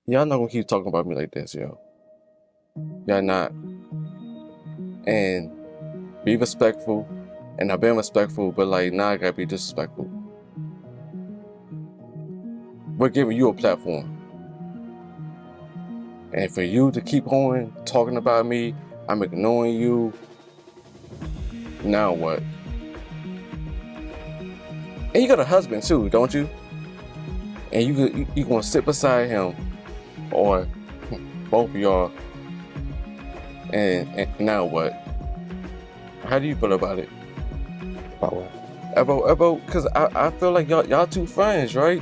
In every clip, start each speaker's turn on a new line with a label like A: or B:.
A: Y'all not gonna keep talking about me like this, yo. Y'all not. And be respectful. And I've been respectful, but like now I gotta be disrespectful. We're giving you a platform. And for you to keep on talking about me, I'm ignoring you. Now what? And you got a husband too, don't you? And you gonna sit beside him, or both of y'all. And now what? How do you feel about it?
B: About what?
A: About, cause I feel like y'all two friends, right?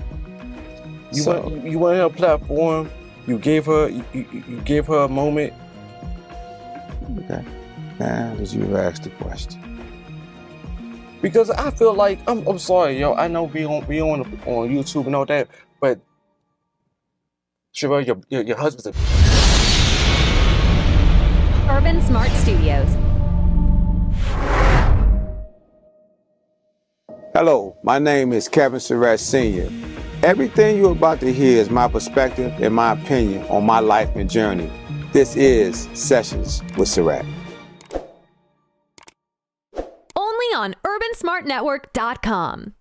A: You went on her platform. You gave her a moment.
B: Okay. Now did you ask the question?
A: Because I feel like I'm sorry, yo. I know we on YouTube and all that, but Surratt, your husband's a
C: Urban Smart Studios.
B: Hello, my name is Kevin Surratt Sr. Everything you're about to hear is my perspective and my opinion on my life and journey. This is Sessions with Surratt.
C: Only on UrbanSmartNetwork.com.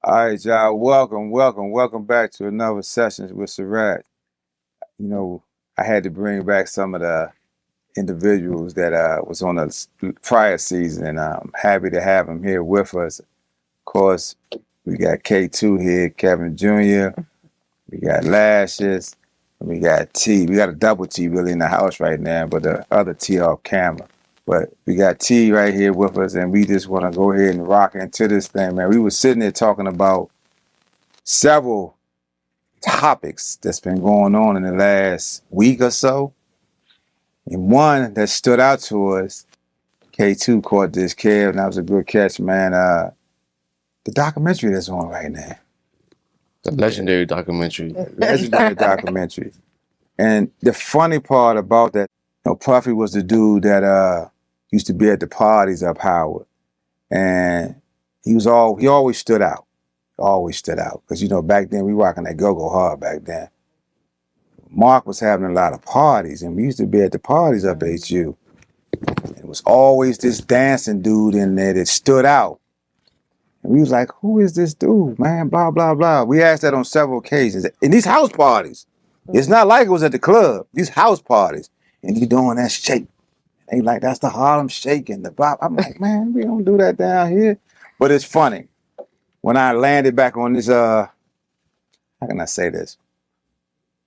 B: All right, y'all. Welcome back to another Sessions with Surratt. You know, I had to bring back some of the individuals that was on the prior season, and I'm happy to have them here with us. Of course, we got K2 here, Kevin Jr., we got Lashes, and we got T. We got a double T really in the house right now, but the other T off camera. But we got T right here with us, and we just want to go ahead and rock into this thing, man. We were sitting there talking about several topics that's been going on in the last week or so. And one that stood out to us, K2 caught this, Kev, and that was a good catch, man. The documentary that's on right now.
A: The legendary documentary.
B: Legendary documentary. And the funny part about that, you know, Puffy was the dude that used to be at the parties up Howard. And he always stood out. Always stood out. Because, you know, back then we rocking that go-go hard back then. Mark was having a lot of parties, and we used to be at the parties up at HU. And it was always this dancing dude in there that stood out. And we was like, who is this dude, man? Blah, blah, blah. We asked that on several occasions. In these house parties. It's not like it was at the club. These house parties. And he doing that shake. They like, that's the Harlem Shake and the bop. I'm like, man, we don't do that down here. But it's funny. When I landed back on this, how can I say this?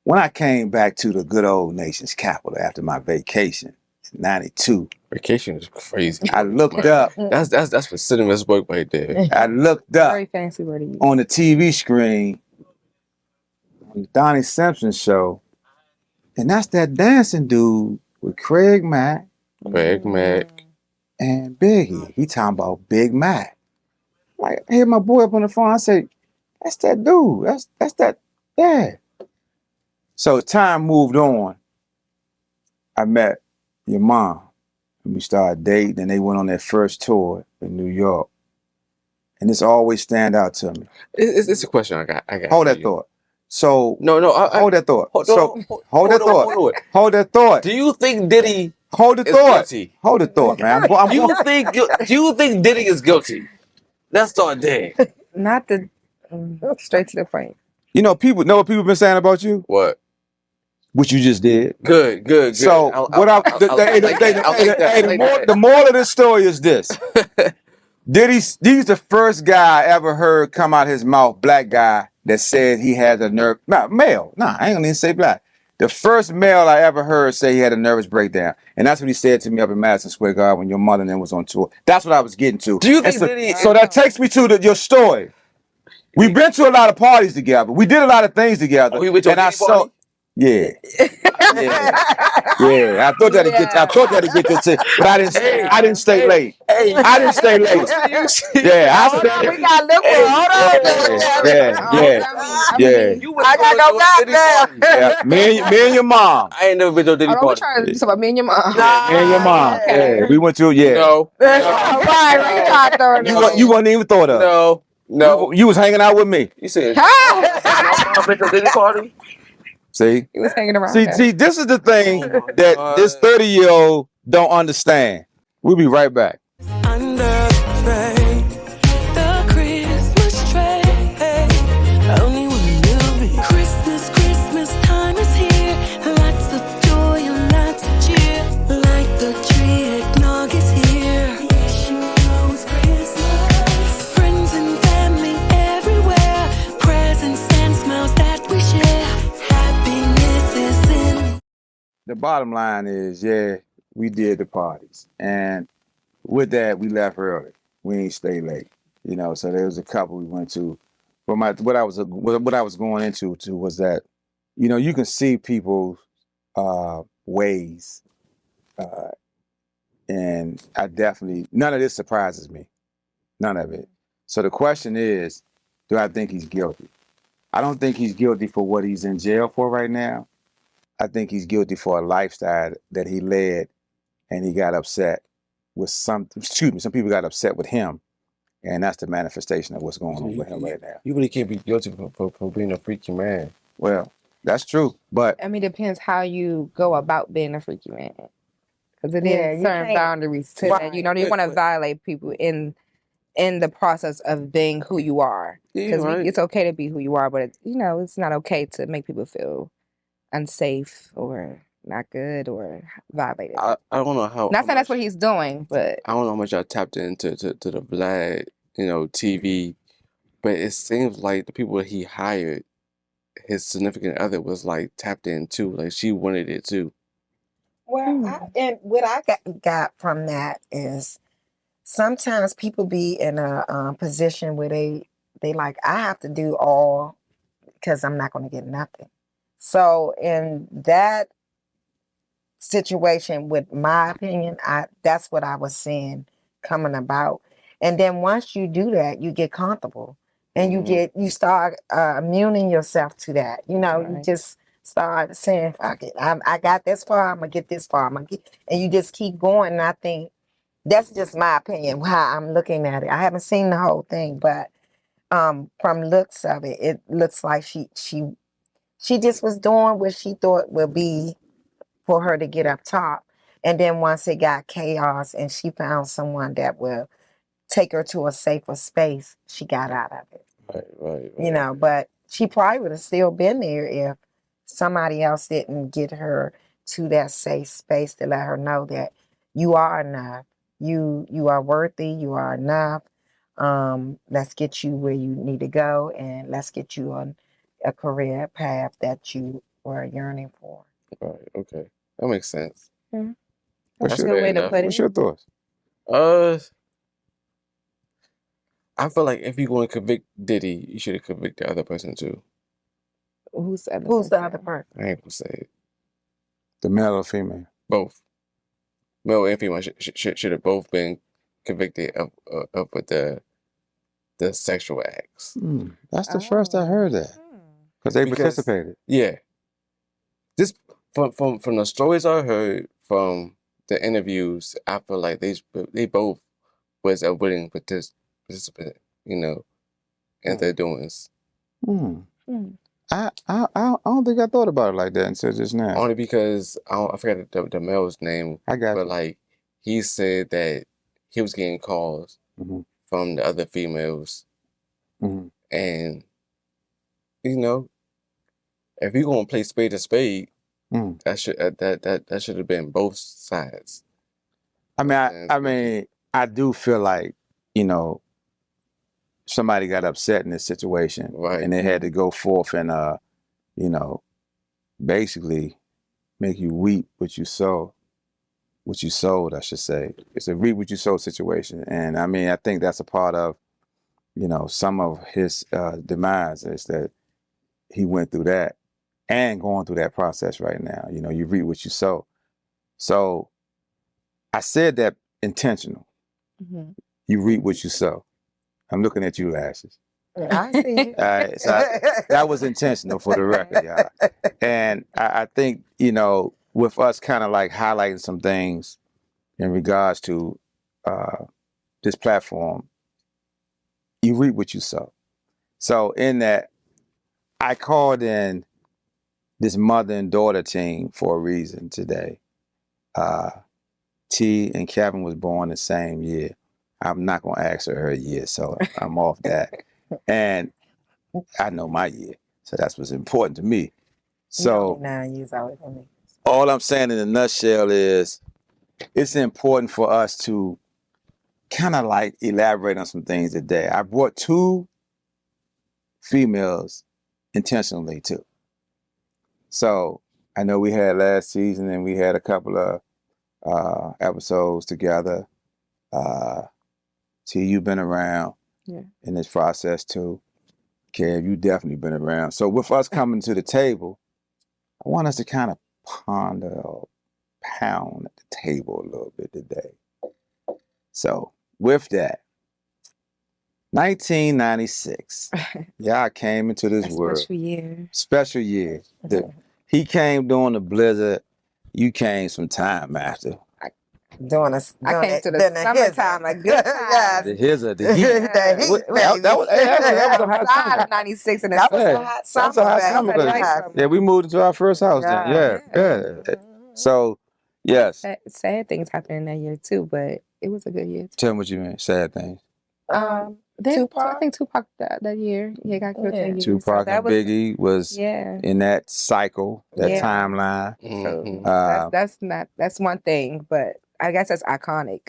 B: When I came back to the good old nation's capital after my vacation in 92.
A: Vacation is crazy.
B: I looked up.
A: That's for cinemas work right there.
B: I looked up
D: Very fancy word to use.
B: on the TV screen on the Donnie Simpson show, and that's that dancing dude with Craig Mack and Biggie. He talking about Big Mac. Like, I hear my boy up on the phone. I say, that's that dude. That's that, yeah. So time moved on. I met your mom. And we started dating, and they went on their first tour in New York. And this always stand out to me.
A: It's a question I got.
B: Hold that thought. So
A: no,
B: hold that thought. Hold that thought. Hold that thought.
A: Do you think Diddy
B: hold the
A: is
B: thought?
A: Guilty?
B: Hold the thought, man.
A: Do you think Diddy is guilty? Let's start there.
D: Not the straight to the point.
B: You know, people know what people been saying about you.
A: What?
B: What you just did.
A: Good.
B: So the moral of this story is this. Diddy's the first guy I ever heard come out his mouth, black guy, that said he had a nerve. Male. I ain't gonna even say black. The first male I ever heard say he had a nervous breakdown. And that's what he said to me up in Madison Square Garden when your mother and them was on tour. That's what I was getting to.
A: Do you think Diddy...
B: So that takes me to your story. We've been to a lot of parties together. We did a lot of things together.
A: And I saw...
B: Yeah. I thought that'd get this, but I didn't stay late. I didn't stay late. Yeah,
D: we got liquor. Hold on.
B: Yeah.
D: I gotta go back now.
B: Me and your mom.
A: I ain't never been to a Diddy
D: We
A: party.
D: trying to do something about me and your mom.
B: Me and your mom. Yeah, we went to
A: No.
D: Right.
B: You wasn't even thought of.
A: No.
B: You was hanging out with me.
A: You said... I've been to Diddy party.
B: See?
D: He was hanging around
B: See,
D: there.
B: see, this is the thing
A: Oh my
B: that
A: God.
B: this 30-year-old don't understand. We'll be right back.
E: Under the rain, the Christmas tree. Only one will be Christmas. Christmas time is here. Lots of joy and lots of cheer. Like the tree, eggnog is here. Yes, you know it's Christmas. Friends and family everywhere. Presents and smiles that we share. Happiness is in.
B: The bottom line is, yeah, we did the parties. And with that, we left early. We ain't stay late. You know, so there was a couple we went to. But what I was going into was that, you know, you can see people's ways. And I definitely, none of this surprises me. None of it. So the question is, do I think he's guilty? I don't think he's guilty for what he's in jail for right now. I think he's guilty for a lifestyle that he led, and he got upset with some people got upset with him, and that's the manifestation of what's going on with him right now.
A: You really can't be guilty for being a freaky man.
B: Well, that's true, but
D: I mean, it depends how you go about being a freaky man. Because it
F: Yeah,
D: is
F: you
D: certain
F: can't-
D: boundaries to that. You know, you want to violate people in the process of being who you are.
A: Yeah,
D: Because
A: right.
D: it's okay to be who you are, but you know, it's not okay to make people feel unsafe or not good or violated.
A: I don't know how.
D: Not saying that's what he's doing, but
A: I don't know how much I tapped into to the Vlad, TV, but it seems like the people that he hired, his significant other was like tapped in too. Like she wanted it too.
F: Well, and what I got from that is sometimes people be in a position where they like, I have to do all because I'm not going to get nothing. So in that situation, with my opinion, that's what I was seeing coming about. And then once you do that, you get comfortable and you start immuning yourself to that. You know, you just start saying, fuck it, I got this far, I'm gonna get this far, and you just keep going. And I think that's just my opinion, how I'm looking at it. I haven't seen the whole thing, but from looks of it, it looks like she just was doing what she thought would be for her to get up top. And then once it got chaos and she found someone that will take her to a safer space, she got out of it.
A: Right.
F: You know, but she probably would have still been there if somebody else didn't get her to that safe space to let her know that you are enough. You are worthy, you are enough. Let's get you where you need to go, and let's get you on a career path that you were yearning for.
A: Right. Okay. That makes sense.
B: what's
D: a good way to put it.
B: What's your thoughts?
A: I feel like if you're going to convict Diddy, you should have convicted the other person too.
D: Who's the
F: other person?
A: I ain't gonna say it.
B: The male or female?
A: Both. Male and female should have both been convicted of the sexual acts.
B: That's the first I heard that. Because they participated.
A: Yeah. Just from the stories I heard from the interviews, I feel like they both was a willing participant, in their doings.
B: I don't think I thought about it like that until just now.
A: Only because I forgot the male's name.
B: I got
A: but
B: you.
A: like he said that he was getting calls from the other females, and if you're gonna play spade to spade, that should have been both sides.
B: I mean, I do feel like somebody got upset in this situation,
A: Right.
B: and they had to go forth and basically make you reap what you sow. What you sold, I should say. It's a reap what you sow situation. And I mean, I think that's a part of, some of his demise is that he went through that and going through that process right now. You reap what you sow. So I said that intentional. You reap what you sow. I'm looking at you, Lashes.
F: I see it.
B: All right, so that was intentional for the record, y'all. And I think, with us kind of like highlighting some things in regards to this platform, you reap what you sow. So in that, I called in this mother and daughter team for a reason today. T and Kevin was born the same year. I'm not gonna ask her year, so I'm off that. And I know my year, so that's what's important to me. So
F: 9 years older than me.
B: all I'm saying in a nutshell is it's important for us to kind of like elaborate on some things today. I brought 2 females intentionally too. So I know we had last season and we had a couple of episodes together. T, you've been around in this process too. Kev, you definitely been around. So with us coming to the table, I want us to kind of ponder or pound at the table a little bit today. So with that, 1996, y'all came into this world.
D: Special year.
B: Special year. He came during the blizzard. You came some time after.
D: I came to the summertime, a good time.
B: The heat. That was a hot summer.
D: 96 and
F: that was
B: Yeah.
F: a hot
B: That's a hot summer. Yeah, we moved into our first house then. Yeah. So, yes.
D: Sad things happened in that year too, but it was a good year.
B: Tell me what you mean, sad things.
F: Tupac?
D: I think Tupac that year. Yeah, got killed that year.
B: Tupac and Biggie was in that cycle, that timeline.
D: So that's one thing, but I guess that's iconic.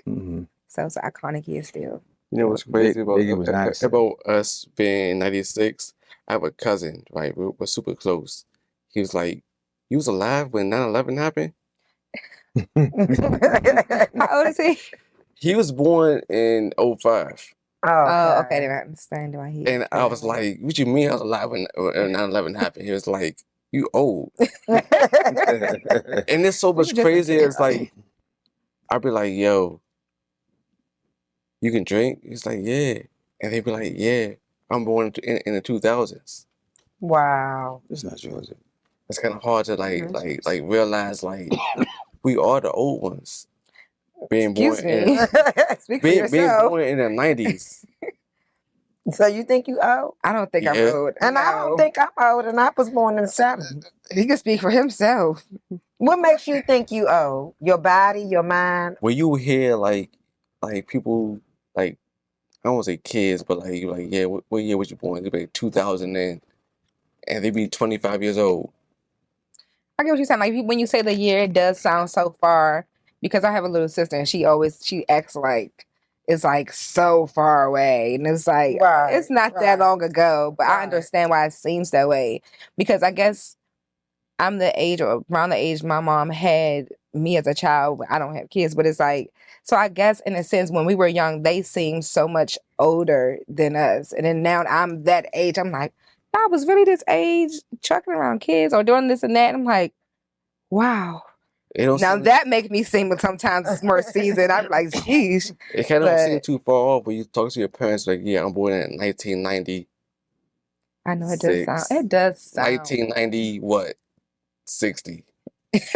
D: So it's an iconic year still.
A: You know what's crazy about us being in 96? I have a cousin, right? We're super close. He was like, you was alive when 9/11 happened?
D: How old is he?
A: He was born in 05.
D: Oh, okay. Then I understand why he.
A: And I was like, what you mean I was alive when 9/11 happened? He was like, you old. And it's so much crazy. It's like, I'd be like, yo, you can drink? He's like, yeah. And they'd be like, yeah, I'm born in the 2000s.
F: Wow.
B: It's not yours.
A: It's kind of hard to like realize like we are the old ones. Being born in the 90s.
F: So you think you old?
D: I don't think I'm old.
F: And I don't think I'm old, and I was born in the 70s.
D: He can speak for himself.
F: What makes you think you old? Your body, your mind?
A: When you hear like people like, I don't want to say kids, but like yeah, what year was you born? They be 2000 and they be 25 years old.
D: I get what you're saying. Like when you say the year, it does sound so far. Because I have a little sister and she acts like it's like so far away. And it's like, it's not that long ago, but I understand why it seems that way. Because I guess I'm the age or around the age my mom had me as a child. I don't have kids, but it's like, so I guess in a sense, when we were young, they seemed so much older than us. And then now I'm that age, I'm like, I was really this age trucking around kids or doing this and that. I'm like, wow. Now that makes me seem sometimes more seasoned. I'm like, sheesh.
A: It kind of don't seem too far off when you talk to your parents like, yeah, I'm born in 1990.
D: I know it does sound. It does sound.
A: 1990 what? 60.
F: He's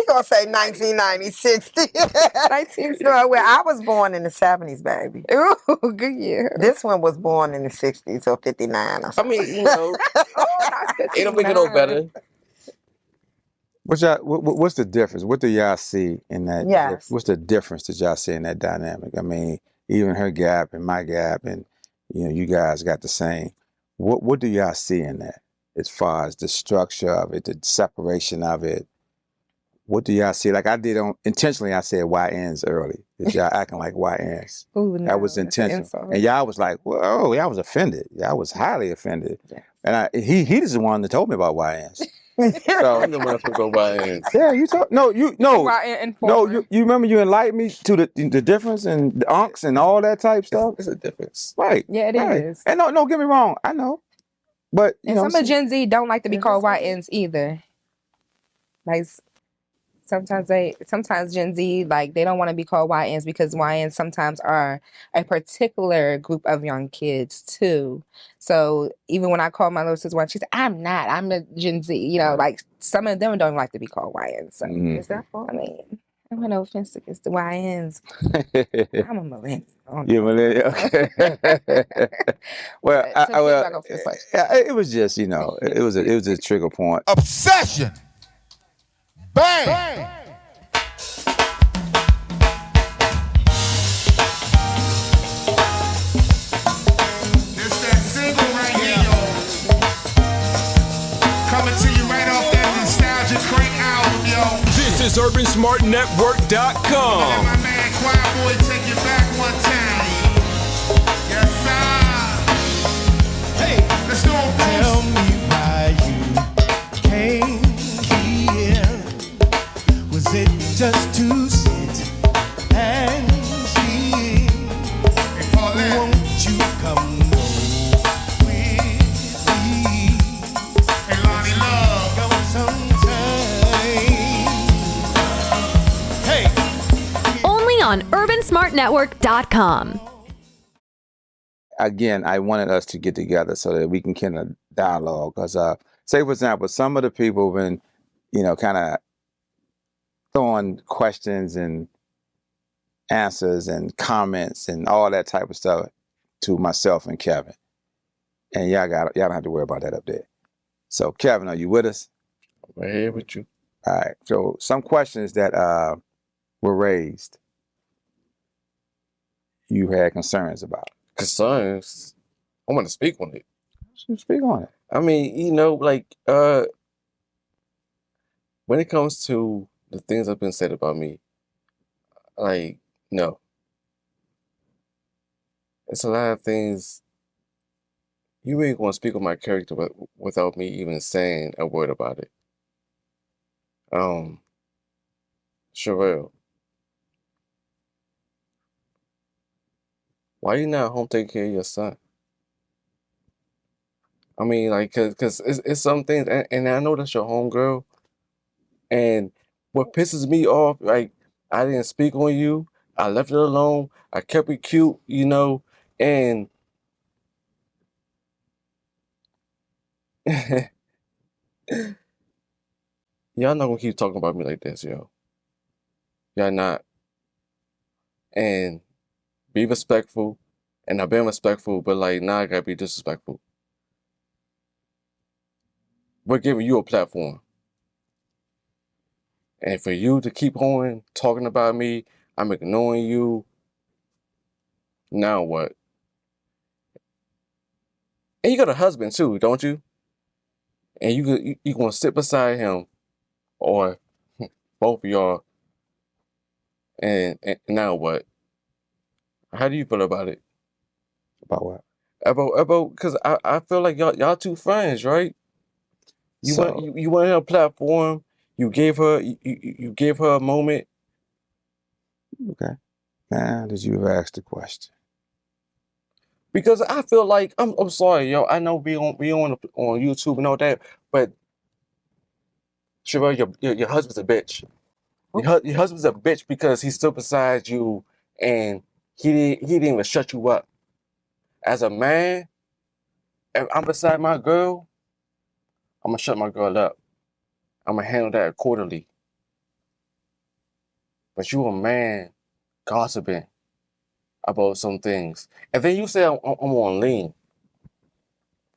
F: gonna say 1990, 60. No, well, I was born in the 70s, baby.
D: Ooh, good year.
F: This one was born in the 60s or 59 or something.
A: I mean, you know, it don't make it no better.
B: What's the difference? What do y'all see in that?
F: Yes.
B: What's the difference that y'all see in that dynamic? I mean, even her gap and my gap, and you guys got the same. What do y'all see in that as far as the structure of it, the separation of it? What do y'all see? Like I did intentionally, I said YNs early. That y'all acting like YNs.
D: Ooh, no,
B: that was intentional. And y'all was like, whoa, y'all was offended. Y'all was highly offended. Yes. And he is the one that told me about YNs.
A: So I'm the one that go YNs.
B: Yeah, you told you remember you enlightened me to the difference and the unks and all that type stuff.
A: It's a difference,
B: right?
D: Yeah, it is.
B: And no, get me wrong, I know, but
D: some of Gen Z don't like to be called YNs either. Like sometimes Gen Z, like they don't want to be called YNs because YNs sometimes are a particular group of young kids too. So even when I call my little sister, she said, I'm a Gen Z. Like some of them don't like to be called YNs. So
F: is that fault?
D: I mean, I don't have no offense against the YNs. I'm a millennial.
B: You're millennial. Okay. Well,
D: So get back off your question.
B: it was just, you know, it was a trigger point.
G: Obsession. Bang. This that single right here, y'all. Coming to you right off that nostalgic crank album, yo.
H: This is urbansmartnetwork.com.
G: And my man Choir Boy take you back one time. Yes, sir. Hey, let's do it,
E: Tell me why you came here. Was it just to sit and see?
G: Hey, Paulette.
E: Won't you come with me?
G: Hey, Lonnie Love.
E: Go sometime. Hey.
C: Only on urbansmartnetwork.com.
B: Again, I wanted us to get together so that we can kind of dialogue. Because, say, for example, some of the people have been, you know, kind of throwing questions and answers and comments and all that type of stuff to myself and Kevin. And y'all don't have to worry about that up there. So, Kevin, are you with us?
A: I'm right here with you.
B: All right. So, some questions that were raised, you had concerns about.
A: Concerns. I want to speak on it.
B: Speak on it.
A: I mean, you know, like, when it comes to the things that have been said about me, like, no. It's a lot of things. You ain't gonna speak on my character without me even saying a word about it. Sherelle, why you not home taking care of your son? I mean, like, cause it's some things, and I know that's your homegirl. And what pisses me off, like, I didn't speak on you. I left it alone. I kept it cute, you know, and y'all not gonna keep talking about me like this, yo. Y'all not. And be respectful. And I've been respectful, but like now I gotta be disrespectful. We're giving you a platform. And for you to keep on talking about me, I'm ignoring you. Now what? And you got a husband too, don't you? And you gonna sit beside him, or both of y'all. And now what? How do you feel about it?
B: About what?
A: About because I feel like y'all two friends, right? You wanted a platform. You gave her you gave her a moment.
B: Okay. Now, did you ever ask the question?
A: Because I feel like I'm sorry, yo. I know we on YouTube and all that, but Sherelle, your husband's a bitch. Your husband's a bitch because he's still beside you, and he didn't even shut you up. As a man, if I'm beside my girl, I'm gonna shut my girl up. I'm gonna handle that accordingly. But you a man gossiping about some things, and then you say I'm on lean.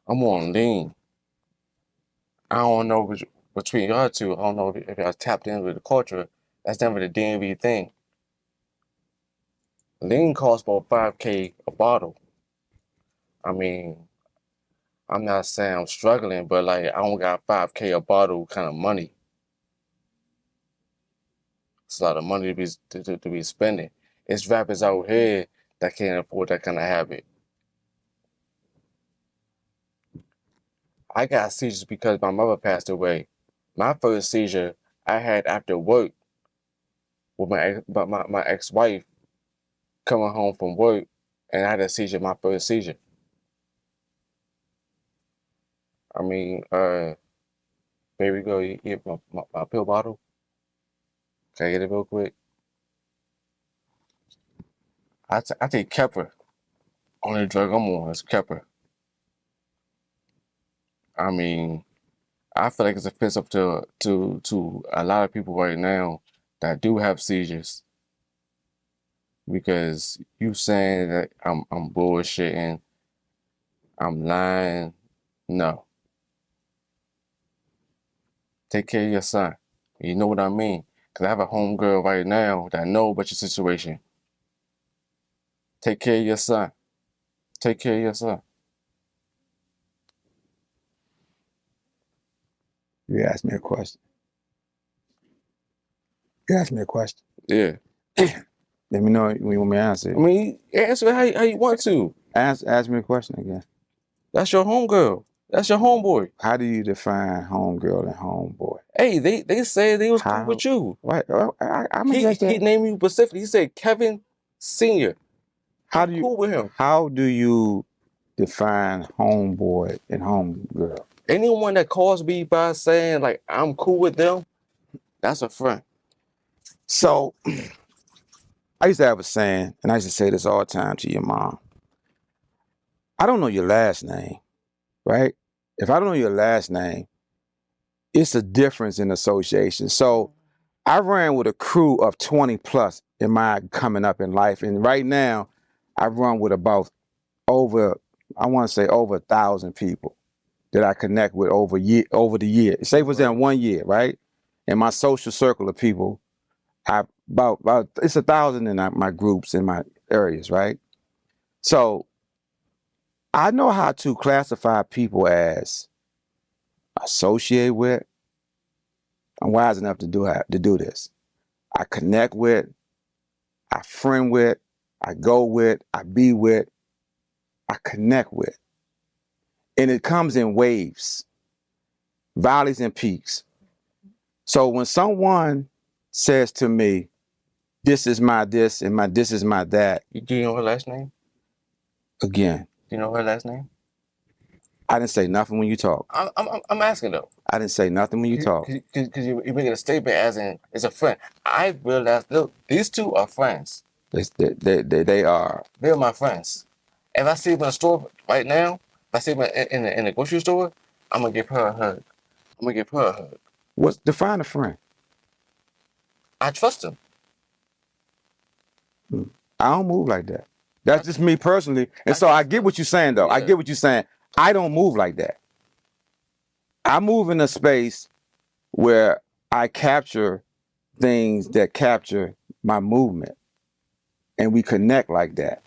A: I'm on lean. I don't know between y'all two. I don't know if y'all tapped in with the culture. That's never the DMV thing. Lean costs about $5K a bottle. I mean, I'm not saying I'm struggling, but like I don't got $5K a bottle kind of money. It's a lot of money to be spending. It's rappers out here that can't afford that kind of habit. I got seizures because my mother passed away. My first seizure I had after work with my ex-wife coming home from work, and I had a seizure, my first seizure. I mean, baby girl, you get my pill bottle? Can I get it real quick? I take Kepper. Only drug I'm on is Kepper. I mean, I feel like it's offensive to a lot of people right now that do have seizures. Because you saying that I'm bullshitting, I'm lying. No. Take care of your son. You know what I mean? Because I have a homegirl right now that know about your situation. Take care of your son. Take care of your son.
B: You asked me a question. You asked me a question.
A: Yeah.
B: Let me know when you want me to answer it.
A: I mean, answer it how you want to.
B: Ask me a question again.
A: That's your homegirl. That's your homeboy.
B: How do you define homegirl and homeboy?
A: Hey, they said they was cool
B: How?
A: with you.
B: What? I'm
A: He
B: against that.
A: named you specifically. He said Kevin Sr.
B: How
A: I'm cool with him.
B: How do you define homeboy and homegirl?
A: Anyone that calls me by saying like I'm cool with them, that's a friend.
B: So I used to have a saying, and I used to say this all the time to your mom. I don't know your last name, right? If I don't know your last name, it's a difference in association. So I ran with a crew of 20 plus in my coming up in life. And right now, I run with about over 1,000 people that I connect with over the year. Say it was in 1 year, right? In my social circle of people, it's 1,000 in my groups in my areas, right? So I know how to classify people as associate with. I'm wise enough to do this. I connect with, I friend with, I go with, I be with, I connect with. And it comes in waves, valleys and peaks. So when someone says to me, this is my this and my this is my that.
A: Do you know her last name?
B: Again.
A: Do you know her last name?
B: I didn't say nothing when you talk.
A: I'm asking though.
B: I didn't say nothing when you talk.
A: Because you're making a statement as in it's a friend. I realized, look, these two are friends.
B: They are.
A: They're my friends. If I see them in a store right now, if I see them in the grocery store, I'm gonna give her a hug. I'm gonna give her a hug.
B: Define a friend?
A: I trust him.
B: I don't move like that. That's just me personally. And so I get what you're saying, though. Yeah. I get what you're saying. I don't move like that. I move in a space where I capture things that capture my movement, and we connect like that.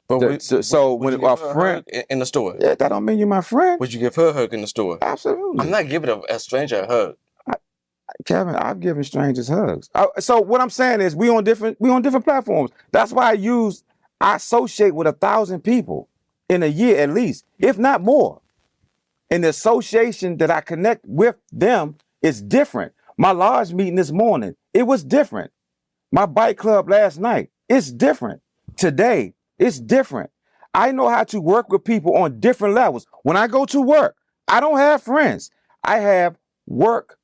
A: But
B: when a friend
A: in the store,
B: yeah, that don't mean you're my friend.
A: Would you give her a hug in the store?
B: Absolutely.
A: I'm not giving a stranger a hug.
B: Kevin, I've given strangers hugs. So what I'm saying is we on different platforms. That's why I associate with 1,000 people in a year at least, if not more. And the association that I connect with them is different. My lodge meeting this morning, it was different. My bike club last night, it's different. Today, it's different. I know how to work with people on different levels. When I go to work, I don't have friends. I have work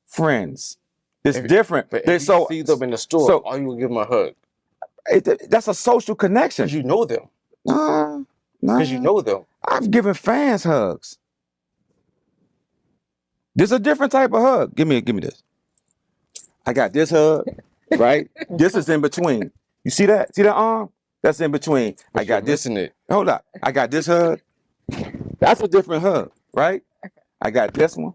B: friends. It's different.
A: But if you see them in the store, are you gonna give them a hug?
B: That's a social connection.
A: Because you know them.
B: No.
A: Because you know them.
B: I've given fans hugs. This is a different type of hug. Give me this. I got this hug, right? This is in between. You see that? See that arm? That's in between.
A: But I got this in it.
B: Hold up. I got this hug. That's a different hug, right? I got this one.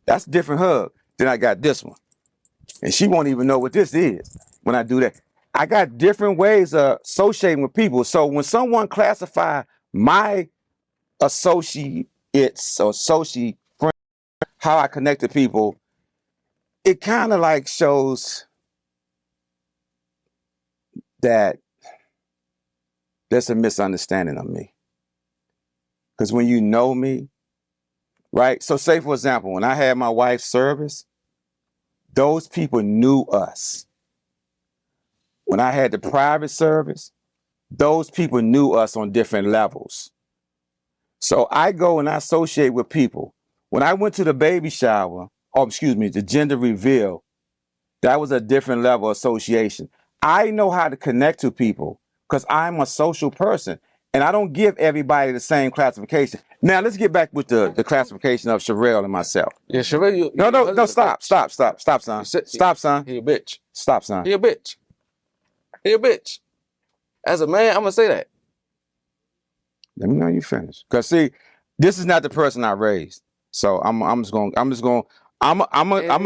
B: That's a different hug. Then I got this one. And she won't even know what this is when I do that. I got different ways of associating with people. So when someone classify my associates or associate friends, how I connect to people, it kind of like shows that there's a misunderstanding of me. Because when you know me, right? So say, for example, when I had my wife's service, those people knew us. When I had the private service, those people knew us on different levels. So I go and I associate with people. When I went to the baby shower, the gender reveal, that was a different level of association. I know how to connect to people because I'm a social person. And I don't give everybody the same classification. Now let's get back with the classification of Sherelle and myself.
A: Yeah, Surratt,
B: No, stop, son. Stop, son.
A: He a bitch.
B: Stop, son.
A: He a bitch. He a bitch. As a man, I'm gonna say that.
B: Let me know you finish. Cause see, this is not the person I raised. So I'm gonna let him flow. I'm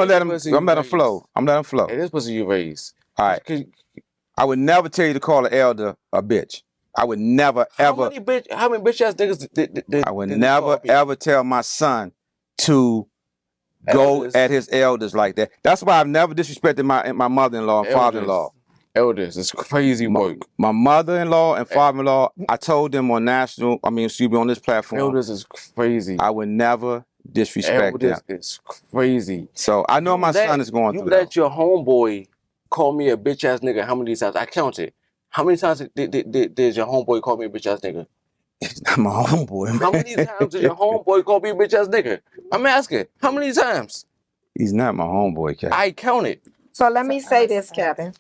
B: letting him flow.
A: It is pussy you raised.
B: All right. I would never tell you to call an elder a bitch. I would never ever.
A: How many bitch ass niggas
B: I would never ever tell my son to go at his elders like that. That's why I've never disrespected my mother-in-law and father-in-law.
A: Elders, it's crazy work.
B: My mother-in-law and father-in-law, I told them on on this platform.
A: Elders is crazy.
B: I would never disrespect them.
A: It's crazy.
B: So I know my son is going through that.
A: You let your homeboy call me a bitch ass nigga how many times? I counted. How many times did your homeboy call me a bitch ass nigga?
B: It's not my homeboy, man.
A: How many times did your homeboy call me a bitch ass nigga? I'm asking. How many times?
B: He's not my homeboy, Kevin.
A: I counted.
F: So let me say this, Kevin.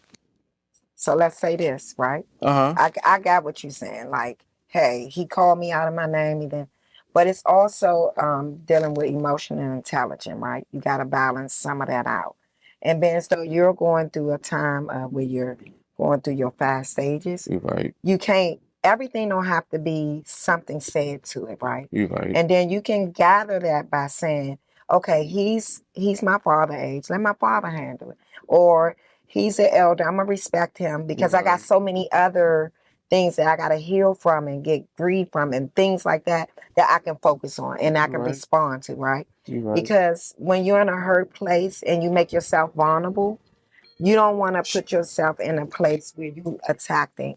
F: So let's say this, right? I got what you're saying. Like, hey, he called me out of my name, but it's also dealing with emotional intelligence, right? You got to balance some of that out. And Ben, so you're going through a time where you're going through your 5 stages.
A: You're right.
F: You can't. Everything don't have to be something said to it, right?
A: You're right.
F: And then you can gather that by saying, okay, he's my father age. Let my father handle it. Or he's an elder. I'm going to respect him because I got so many other things that I got to heal from and get grief from and things like that I can focus on and I can respond to, right? Because when you're in a hurt place and you make yourself vulnerable, you don't want to put yourself in a place where you attacking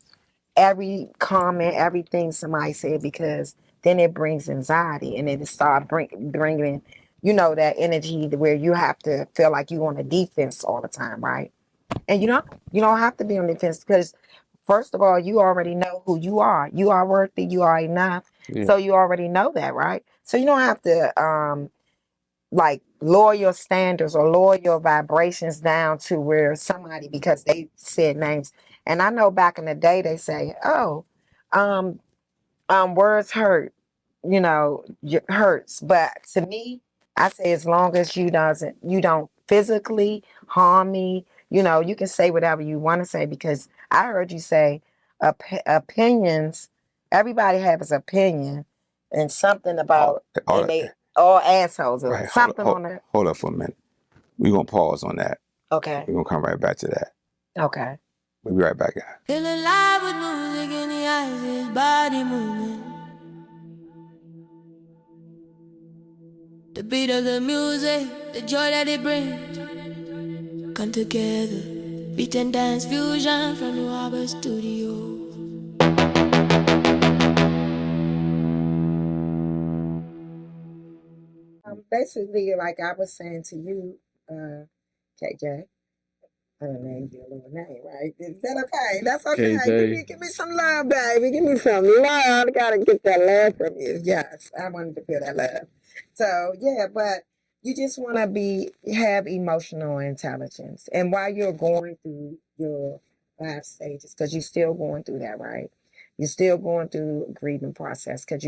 F: every comment, everything somebody said, because then it brings anxiety and it start bringing, that energy where you have to feel like you're on the defense all the time, right? And you don't have to be on defense because first of all, you already know who you are. You are worthy. You are enough. Yeah. So you already know that, right? So you don't have to lower your standards or lower your vibrations down to where somebody, because they said names. And I know back in the day they say, words hurt, hurts. But to me, I say as long as you don't physically harm me, you can say whatever you want to say, because I heard you say opinions. Everybody has his opinion and something about all assholes or something on that.
B: Hold up for a minute. We're going to pause on that.
F: Okay.
B: We're going to come right back to that.
F: Okay.
B: We'll be right back, guys.
E: Feel alive with music in the eyes, his body moving. The beat of the music, the joy that it brings, come together. Beat and dance fusion from the Harbor Studio.
F: Basically, like I was saying to you, KJ, I don't name you a little name, right? Is that okay? That's okay. Give me some love, baby. Give me some love. I gotta get that love from you. Yes, I wanted to feel that love. So yeah, but you just want to have emotional intelligence, and while you're going through your 5 stages, because you're still going through that, right? You're still going through a grieving process, because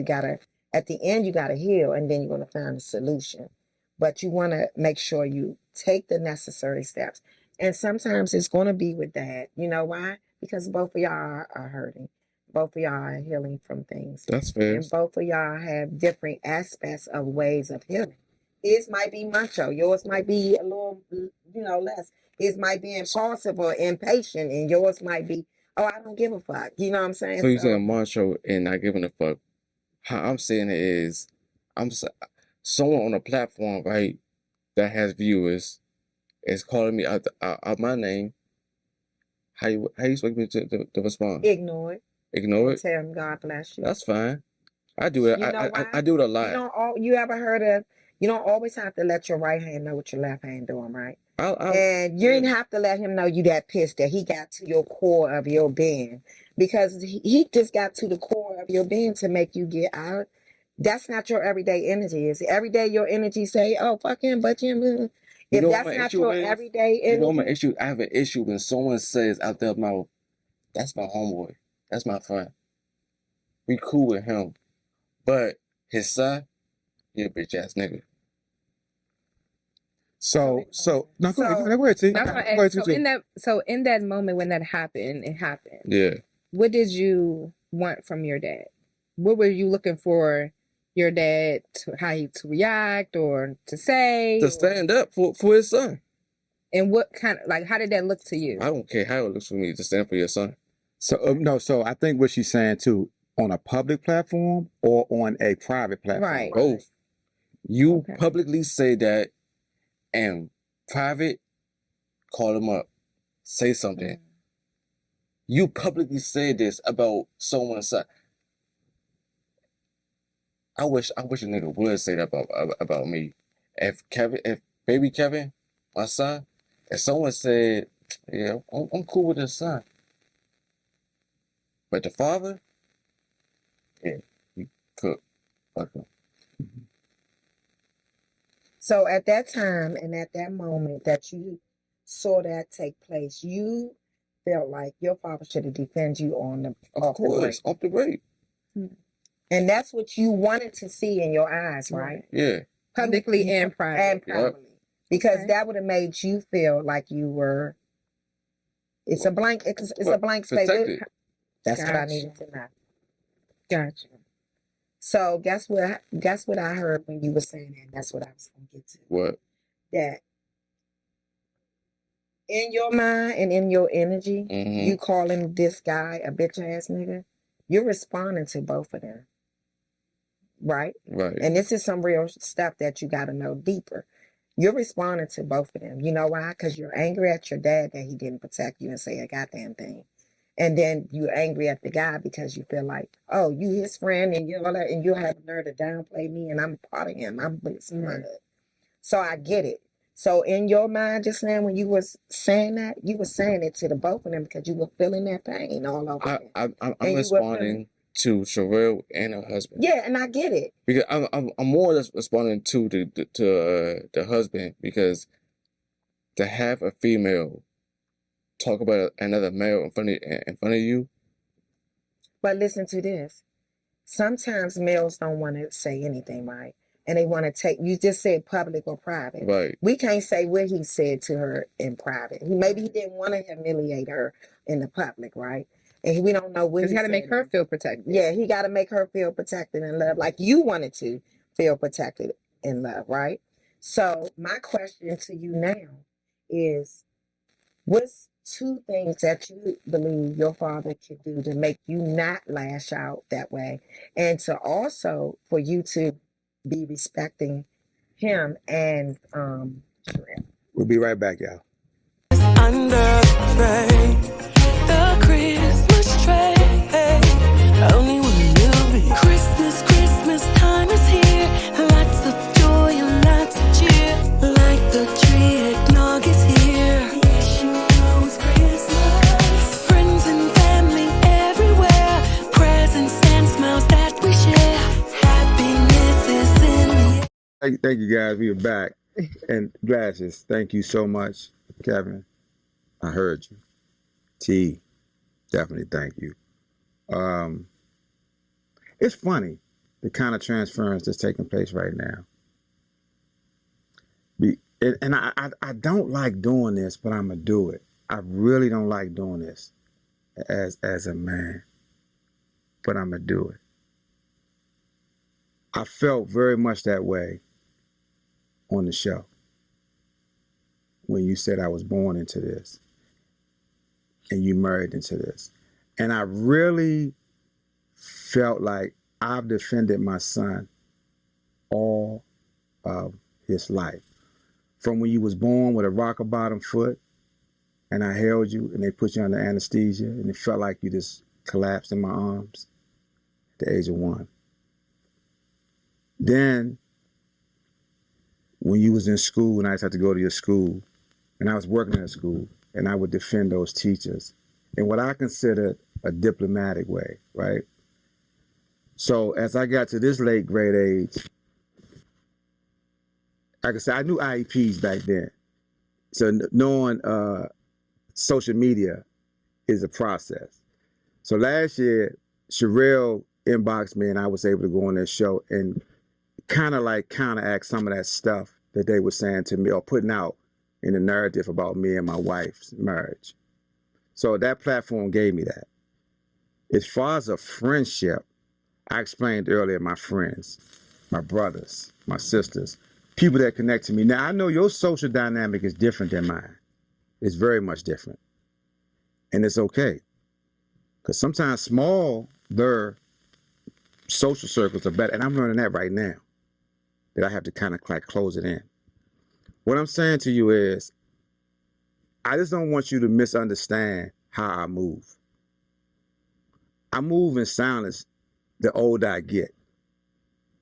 F: at the end, you got to heal, and then you're going to find a solution. But you want to make sure you take the necessary steps. And sometimes it's going to be with that. You know why? Because both of y'all are hurting. Both of y'all are healing from things.
A: That's fair.
F: And both of y'all have different aspects of ways of healing. His might be macho. Yours might be a little, less. His might be impulsive or impatient. And yours might be, I don't give a fuck. You know what I'm saying?
A: So you're saying macho and not giving a fuck. How I'm saying it is, someone on a platform, right, that has viewers is calling me out my name. How you expect me to respond?
F: Ignore it.
A: Ignore it?
F: Tell him God bless you.
A: That's fine. I do it. I do it a lot.
F: You ever heard of, you don't always have to let your right hand know what your left hand doing, right? And you didn't have to let him know you that pissed that he got to your core of your being, because he just got to the core of your being to make you get out. That's not your everyday energy. Is every day your energy say, "Oh, fuck him," but you. If that's not your everyday energy,
A: you know my issue. I have an issue when someone says out their mouth, "That's my homeboy. That's my friend." we cool with him, but his son, he a bitch ass nigga.
B: So no, go ahead, T.
D: That's
B: Go
D: why I
B: ahead,
D: asked,
B: T.
D: in that moment when that happened, it happened.
A: Yeah.
D: What did you want from your dad? What were you looking for your dad to react or to say?
A: To stand up for his son.
D: And what kind of, like, how did that look to you?
A: I don't care how it looks for me to stand for your son.
B: So no, so I think what she's saying too, on a public platform or on a private platform.
D: Right.
A: Both. You
D: Okay.
A: publicly say that, and private, call him up, say something. You publicly say this about someone's son. I wish a nigga would say that about me. If baby Kevin, my son, if someone said, yeah, I'm cool with his son, but the father, yeah, he cook. Fuck him.
F: So at that time and at that moment that you saw that take place, you felt like your father should have defended you on the
A: Of course, off the break.
F: And that's what you wanted to see in your eyes, right?
A: Yeah.
D: Publicly and private.
F: And privately. Because that would have made you feel like you were, it's a blank space.
A: Protected.
F: That's what I
D: Gotcha.
F: needed to know.
D: Gotcha.
F: So guess what I heard when you were saying that, and that's what I was gonna get to.
A: What?
F: That in your mind and in your energy, you calling this guy a bitch ass nigga, you're responding to both of them. Right?
A: Right.
F: And this is some real stuff that you gotta know deeper. You're responding to both of them. You know why? Because you're angry at your dad that he didn't protect you and say a goddamn thing. And then you're angry at the guy because you feel like, oh, you his friend and you all that, and you have the nerve to downplay me and I'm part of him. I'm his blood. So I get it. So in your mind just now when you was saying that, you were saying it to the both of them because you were feeling that pain all over.
A: I'm responding to Sherelle and her husband.
F: Yeah, and I get it.
A: Because I'm more or less responding to the husband, because to have a female talk about another male in front of you.
F: But listen to this. Sometimes males don't want to say anything, right? And they want to take, you just said public or private.
A: Right.
F: We can't say what he said to her in private. Maybe he didn't want to humiliate her in the public, right? And we don't know what
D: Because he got to make her feel protected.
F: Yeah, he got to make her feel protected and loved, like you wanted to feel protected and loved, right? So my question to you now is, what's two things that you believe your father could do to make you not lash out that way, and to also for you to be respecting him and
B: We'll be right back, y'all.
E: Under rain, the Christmas tree, only when you'll be. Christmas time is here, lots of joy and lots of cheer. Like the tree, eggnog is here. Yes, you know it's Christmas. Friends and family everywhere, presents and smiles that we share. Happiness is in the air.
B: Thank you guys. We are back. And Glasses, thank you so much, Kevin. I heard you. T, definitely thank you. It's funny, the kind of transference that's taking place right now. And I don't like doing this, but I'm gonna do it. I really don't like doing this as a man, but I'm gonna do it. I felt very much that way on the show when you said I was born into this and you married into this. And I really felt like I've defended my son all of his life. From when you was born with a rocker bottom foot and I held you and they put you under anesthesia and it felt like you just collapsed in my arms at the age of 1. Then when you was in school and I just had to go to your school and I was working at a school and I would defend those teachers in what I considered a diplomatic way, right? So as I got to this late grade age, like I said, I knew IEPs back then. So knowing social media is a process. So last year, Sherelle inboxed me, and I was able to go on their show and kind of like counteract some of that stuff that they were saying to me or putting out in the narrative about me and my wife's marriage. So that platform gave me that. As far as a friendship, I explained earlier, my friends, my brothers, my sisters, people that connect to me. Now, I know your social dynamic is different than mine. It's very much different. And it's okay. Because sometimes smaller social circles are better. And I'm learning that right now, that I have to kind of like close it in. What I'm saying to you is, I just don't want you to misunderstand how I move. I move in silence the older I get.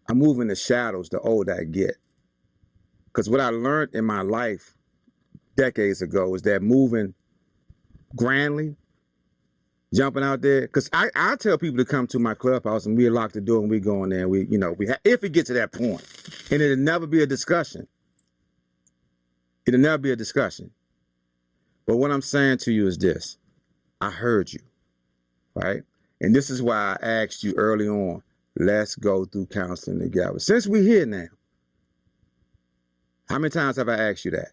B: I move in the shadows the older I get. Because what I learned in my life decades ago is that moving grandly, jumping out there, because I tell people to come to my clubhouse and we lock the door and we go in there and if it gets to that point, and it'll never be a discussion. It'll never be a discussion. But what I'm saying to you is this. I heard you, right? And this is why I asked you early on, let's go through counseling together. Since we're here now, how many times have I asked you that?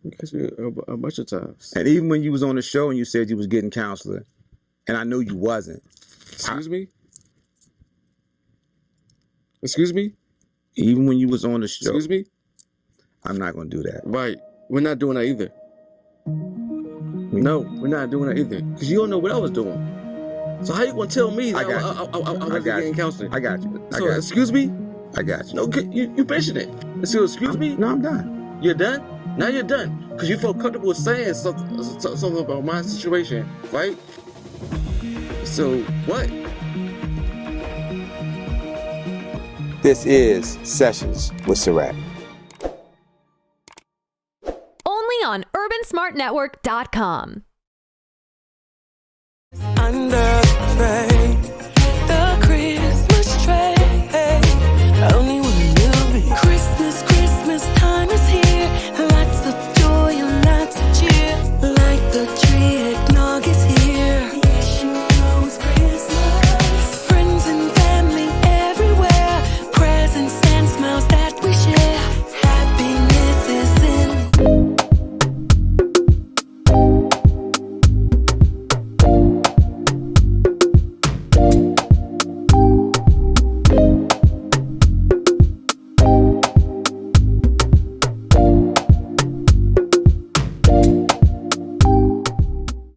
A: Because a bunch of times.
B: And even when you was on the show and you said you was getting counseling, and I knew you wasn't.
A: Excuse me? Excuse me?
B: Even when you was on the show.
A: Excuse me?
B: I'm not going to do that.
A: Right. We're not doing that either. No, we're not doing that either. Because you don't know what I was doing. So how you going to tell me that I wasn't getting counseling?
B: I got you.
A: So, excuse me?
B: I got you.
A: No, you mentioned it. So, excuse me?
B: No, I'm done.
A: You're done? Now you're done. Because you felt comfortable saying something about my situation, right? So, what?
B: This is Sessions with Surratt.
C: Only on UrbanSmartNetwork.com.
E: Under